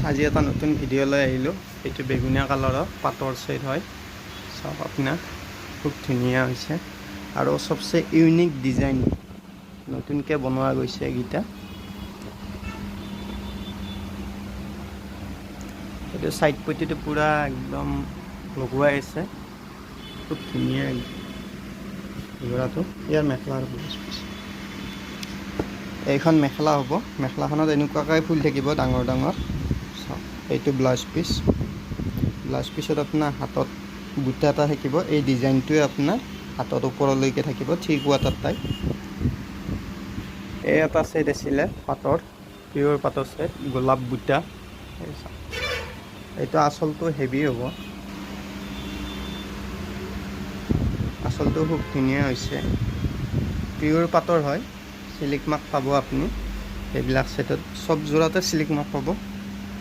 আজি এটা নতুন ভিডিঅ' লৈ আহিলোঁ। এইটো বেগুনীয়া কালাৰৰ পাটৰ ছেট হয়। চাওক আপোনাৰ খুব ধুনীয়া হৈছে আৰু চবচে ইউনিক ডিজাইন নতুনকৈ বনোৱা গৈছে এইকেইটা। এইটো ছাইড পটিটো পূৰা একদম লগোৱাই আছে, খুব ধুনীয়া যোৰাটো। ইয়াৰ মেখেলা আৰু ব্লাউজ পিচ, এইখন মেখেলা হ'ব। মেখেলাখনত এনেকুৱাকৈ ফুল থাকিব ডাঙৰ ডাঙৰ। চাওক এইটো ব্লাউজ পিচ। ব্লাউজ পিচত আপোনাৰ হাতত বুটা এটা থাকিব। এই ডিজাইনটোৱে আপোনাৰ হাতত ওপৰলৈকে থাকিব, 3/4 টাইপ। এই এটা ছেট আছিলে পাটৰ, পিয়ৰ পাটৰ ছেট, গোলাপ বুটা। এইটো আঁচলটো হেভি হ'ব, আঁচলটো খুব ধুনীয়া হৈছে। পিয়ৰ পাটৰ হয়, চিলিক মাৰ্ক পাব আপুনি এইবিলাক ছেটত। চব যোৰাতে চিলিক মাৰ্ক পাব।